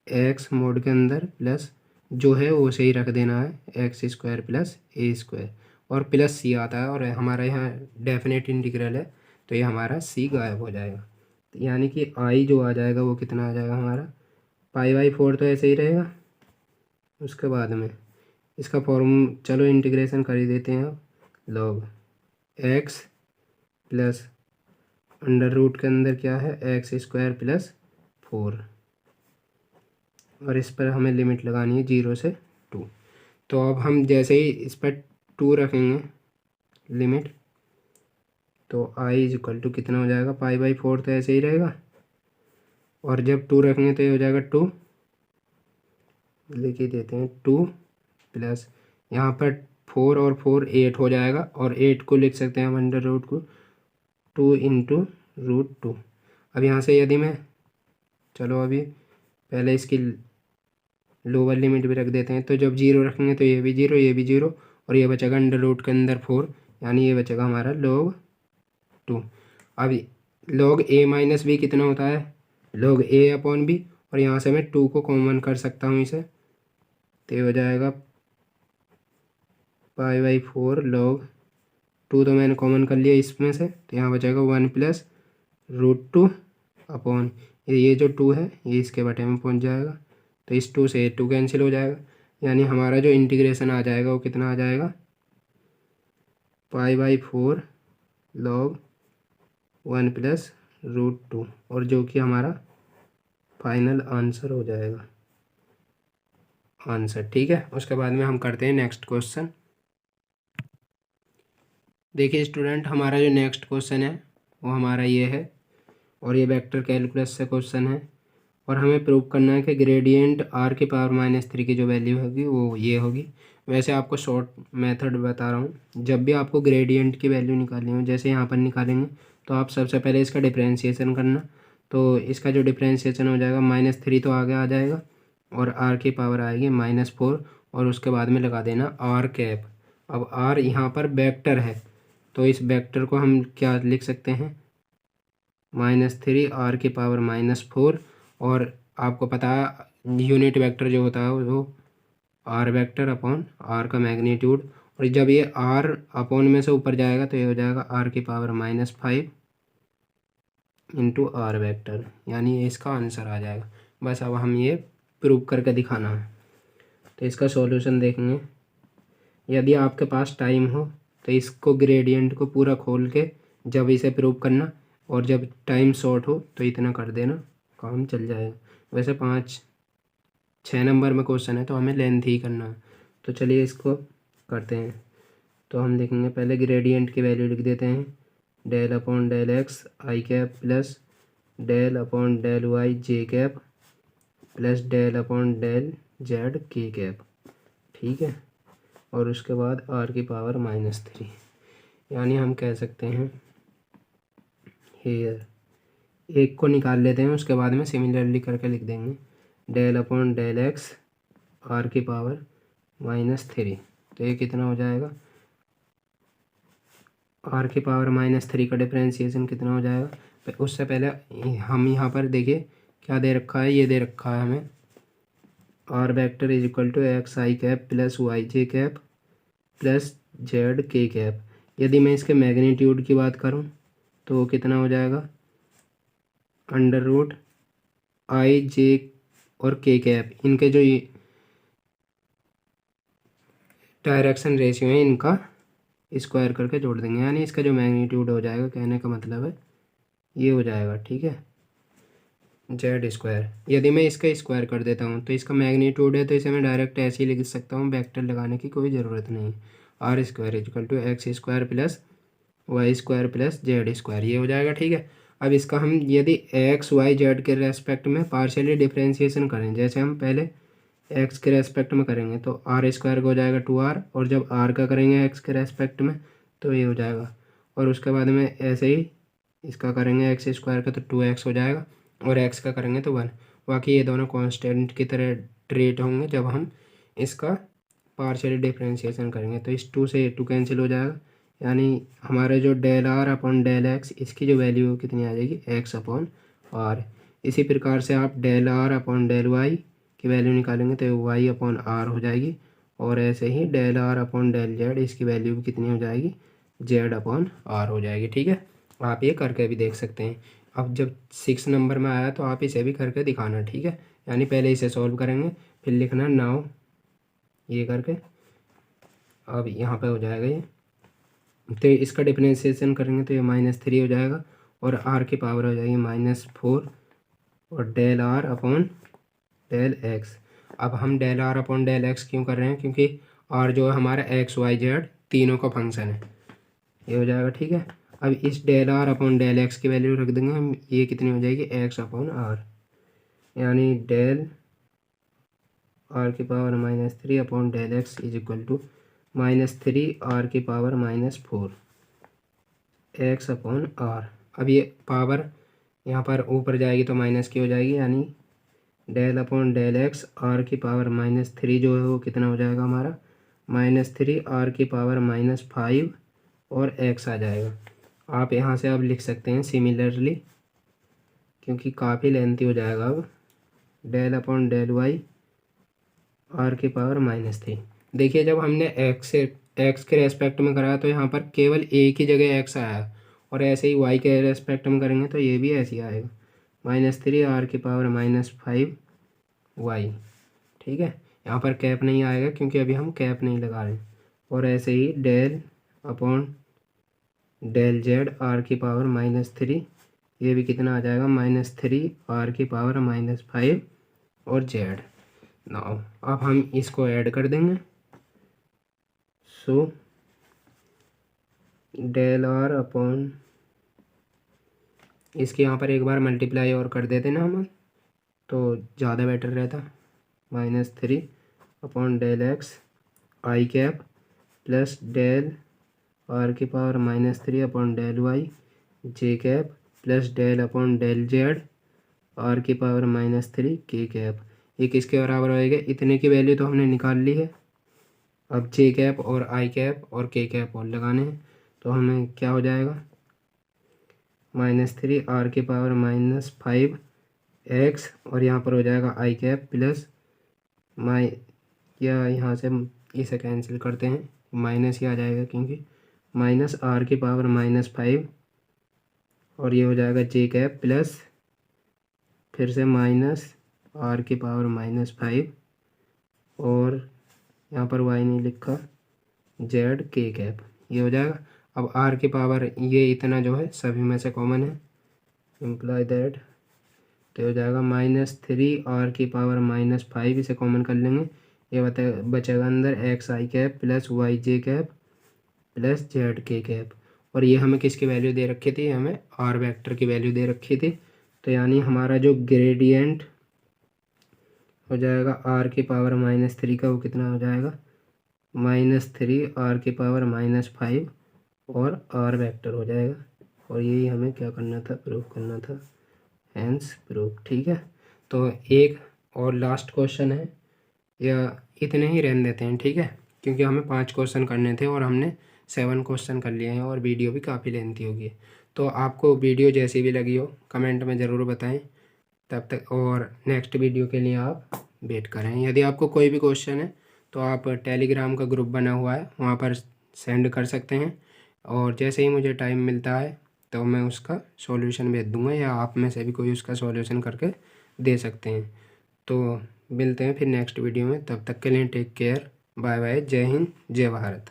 Speaker 1: x मोड के अंदर प्लस जो है वो सही रख देना है, x² + a², और प्लस c आता है, और हमारा यहाँ डेफिनेट इंटीग्रल है तो ये हमारा c गायब हो जाएगा। तो यानी कि i जो आ जाएगा वो कितना आ जाएगा हमारा, π/4 तो ऐसे ही रहेगा। उसके बाद में इसका चलो इंटीग्रेशन कर ही देते हैं अब, log x प्लस √ के अंदर क्या है, x² + 4, और इस पर हमें लिमिट लगानी है 0 से 2। तो अब हम जैसे ही इस पर 2 रखेंगे लिमिट, तो i इज इक्वल टू कितना हो जाएगा, π/4 तो ऐसे ही रहेगा, और जब 2 रखेंगे तो ये हो जाएगा 2, लिख ही देते हैं 2 प्लस यहाँ पर 4 और 4 8 हो जाएगा, और 8 को लिख सकते हैं हम √ को 2 × √2। अब यहाँ से यदि मैं, चलो अभी पहले इसकी लोअर लिमिट भी रख देते हैं, तो जब 0 रखेंगे तो ये भी 0, ये भी 0, और ये बचेगा √ के अंदर 4, यानी ये बचेगा हमारा log 2। अब log a - b कितना होता है, log a/b, और यहाँ से मैं 2 को कॉमन कर सकता हूँ इसे, तो ये हो जाएगा π/4 log 2, तो मैंने कॉमन कर लिया इसमें से, तो यहाँ बचेगा 1 + √2 अपॉन ये जो 2 है ये इसके बटे में पहुँच जाएगा, तो इस 2 से 2 कैंसिल हो जाएगा, यानी हमारा जो इंटीग्रेशन आ जाएगा वो कितना आ जाएगा, π/4 log 1 + √2, और जो कि हमारा फाइनल आंसर हो जाएगा, आंसर, ठीक है। उसके बाद में हम करते हैं नेक्स्ट क्वेश्चन। देखिए स्टूडेंट, हमारा जो नेक्स्ट क्वेश्चन है वो हमारा ये है, और ये वेक्टर कैलकुलस से क्वेश्चन है, और हमें प्रूव करना है कि ग्रेडियंट r⁻³ की जो वैल्यू होगी वो ये होगी। वैसे आपको शॉर्ट मेथड बता रहा हूँ, जब भी आपको ग्रेडियंट की वैल्यू निकालनी हो, जैसे यहाँ पर निकालेंगे तो आप सबसे पहले इसका डिफ्रेंशिएशन करना, तो इसका जो डिफ्रेंशिएशन हो जाएगा -3 तो आगे आ जाएगा, और r की पावर आएगी -4, और उसके बाद में लगा देना r²। अब r यहाँ पर वेक्टर है, तो इस वेक्टर को हम क्या लिख सकते हैं, -3 r की पावर -4, और आपको पता है यूनिट वेक्टर जो होता है वो r वेक्टर अपॉन r का मैग्नीट्यूड, और जब ये r अपॉन में से ऊपर जाएगा तो ये हो जाएगा r की पावर -5 इंटू आर वेक्टर, यानी ये इसका आंसर आ जाएगा। बस अब हम ये प्रूव करके दिखाना है। तो इसका सॉल्यूशन देखेंगे। यदि आपके पास टाइम हो तो इसको ग्रेडियंट को पूरा खोल के जब इसे प्रूव करना, और जब टाइम शॉर्ट हो तो इतना कर देना, काम चल जाएगा। वैसे 5-6 नंबर में क्वेश्चन है तो हमें लेंथ ही करना है। तो चलिए इसको करते हैं। तो हम देखेंगे, पहले ग्रेडियंट की वैल्यू लिख देते हैं, del upon del x i cap plus del upon del y j cap plus del upon del z के कैप। ठीक है, और उसके बाद आर की पावर -3, यानी हम कह सकते हैं हेयर, एक को निकाल लेते हैं, उसके बाद में सिमिलरली करके लिख देंगे del upon del x r की पावर -3। तो ये कितना हो जाएगा, आर की पावर -3 का डिफरेंशिएशन कितना हो जाएगा। उससे पहले हम यहाँ पर देखिए क्या दे रखा है, ये दे रखा है हमें r vector is equal to x i cap plus y j cap plus z के कैप। यदि मैं इसके मैग्नीट्यूड की बात करूँ तो वो कितना हो जाएगा, अंडर रूट आई जे और के कैप, इनके जो डायरेक्शन रेशियो है इनका स्क्वायर करके जोड़ देंगे, यानी इसका जो मैग्नीट्यूड हो जाएगा, कहने का मतलब है ये हो जाएगा। ठीक है, जेड स्क्वायर। यदि मैं इसका स्क्वायर कर देता हूँ तो इसका मैग्नीट्यूड है, तो इसे मैं डायरेक्ट ऐसे ही लिख सकता हूँ, वेक्टर लगाने की कोई ज़रूरत नहीं। R square equal to x square plus y square plus z square, ये हो जाएगा। ठीक है, अब इसका हम यदि एक्स वाई जेड के रेस्पेक्ट में पार्शियली डिफ्रेंशिएशन करें, जैसे हम पहले एक्स के रेस्पेक्ट में करेंगे तो आर स्क्वायर का हो जाएगा 2r, और जब आर का करेंगे एक्स के रेस्पेक्ट में तो ये हो जाएगा, और उसके बाद में ऐसे ही इसका करेंगे एक्स स्क्वायर का तो 2x हो जाएगा, और x का करेंगे तो 1। बाकी ये दोनों कांस्टेंट की तरह ट्रीट होंगे जब हम इसका पार्शियल डिफरेंशिएशन करेंगे। तो इस 2 से 2 कैंसिल हो जाएगा, यानी हमारे जो del r upon del x, इसकी जो वैल्यू कितनी आ जाएगी, x अपॉन आर। इसी प्रकार से आप del r upon del y की वैल्यू निकालेंगे तो y अपॉन आर हो जाएगी, और ऐसे ही del r upon del z, इसकी वैल्यू भी कितनी हो जाएगी, z अपॉन आर हो जाएगी। ठीक है, आप ये करके भी देख सकते हैं। अब जब 6 नंबर में आया तो आप इसे भी करके दिखाना। ठीक है, यानी पहले इसे सॉल्व करेंगे, फिर लिखना नाउ, ये करके अब यहाँ पे हो जाएगा ये, तो इसका डिफरेंशिएशन करेंगे तो ये -3 हो जाएगा, और आर की पावर हो जाएगी -4, और del r upon del x. अब हम del r upon del x क्यों कर रहे हैं, क्योंकि आर जो है हमारा एक्स वाई जेड तीनों का फंक्शन है, ये हो जाएगा। ठीक है, अब इस del r upon del x की वैल्यू रख देंगे हम, ये कितनी हो जाएगी, एक्स अपॉन आर, यानी डेल आर की power -3 upon del x is equal to -3 r की पावर -4 एक्स अपॉन आर। अब ये पावर यहाँ पर ऊपर जाएगी तो माइनस की हो जाएगी, यानी del upon del x r की पावर -3 जो है वो कितना हो जाएगा हमारा, -3 आर की पावर -5 और एक्स आ जाएगा। आप यहाँ से अब लिख सकते हैं सिमिलरली, क्योंकि काफ़ी लेंथी हो जाएगा। अब del upon del y r की पावर -3। देखिए जब हमने एक्स के रेस्पेक्ट में कराया तो यहाँ पर केवल एक ही जगह एक्स आया, और ऐसे ही वाई के रेस्पेक्ट में करेंगे तो ये भी ऐसे ही आएगा, -3 आर की पावर -5 वाई। ठीक है, यहाँ पर कैप नहीं आएगा क्योंकि अभी हम कैप नहीं लगा रहे हैं। और ऐसे ही del upon del z r की पावर -3, ये भी कितना आ जाएगा, -3 आर की पावर -5 और जेड। नाउ अब हम इसको ऐड कर देंगे, सो डेल आर अपॉन, इसके यहाँ पर एक बार मल्टीप्लाई और कर देते ना हम, तो ज़्यादा बेटर रहता, -3 upon del x i cap plus del r की power -3 upon del y j cap plus del upon del z r की पावर -3 के कैप। ये किसके बराबर होएगा, इतने की वैल्यू तो हमने निकाल ली है। अब जे कैप और आई कैप और के कैप और लगाने हैं, तो हमें क्या हो जाएगा, -3 आर की पावर -5 एक्स, और यहाँ पर हो जाएगा आई कैप प्लस या यहाँ से इसे कैंसिल करते हैं, माइनस ही आ जाएगा क्योंकि -r की पावर -5 और ये हो जाएगा जे कैप प्लस फिर से माइनस आर की पावर -5 और यहाँ पर वाई नहीं लिखा, जेड के कैप, ये हो जाएगा। अब आर की पावर ये इतना जो है सभी में से कॉमन है, इम्प्लाई दैट, तो हो जाएगा -3 आर की पावर -5, इसे कॉमन कर लेंगे, ये बचेगा अंदर x i cap plus y j cap plus z के कैप। और ये हमें किसकी वैल्यू दे रखी थी, हमें आर वेक्टर की वैल्यू दे रखी थी। तो यानी हमारा जो ग्रेडियंट हो जाएगा आर की पावर -3 का, वो कितना हो जाएगा -3 आर की पावर -5 और आर वेक्टर हो जाएगा। और यही हमें क्या करना था, प्रूव करना था, हेंस प्रूफ। ठीक है, तो एक और लास्ट क्वेश्चन है, या इतने ही रहने देते हैं, ठीक है, क्योंकि हमें 5 क्वेश्चन करने थे और हमने 7 क्वेश्चन कर लिए हैं और वीडियो भी काफ़ी लेंथी होगी। तो आपको वीडियो जैसी भी लगी हो कमेंट में ज़रूर बताएं, तब तक और नेक्स्ट वीडियो के लिए आप वेट करें। यदि आपको कोई भी क्वेश्चन है तो आप टेलीग्राम का ग्रुप बना हुआ है, वहाँ पर सेंड कर सकते हैं, और जैसे ही मुझे टाइम मिलता है तो मैं उसका सॉल्यूशन भेज दूंगा, या आप में से भी कोई उसका सॉल्यूशन करके दे सकते हैं। तो मिलते हैं फिर नेक्स्ट वीडियो में, तब तक के लिए टेक केयर, बाय बाय, जय हिंद, जय भारत।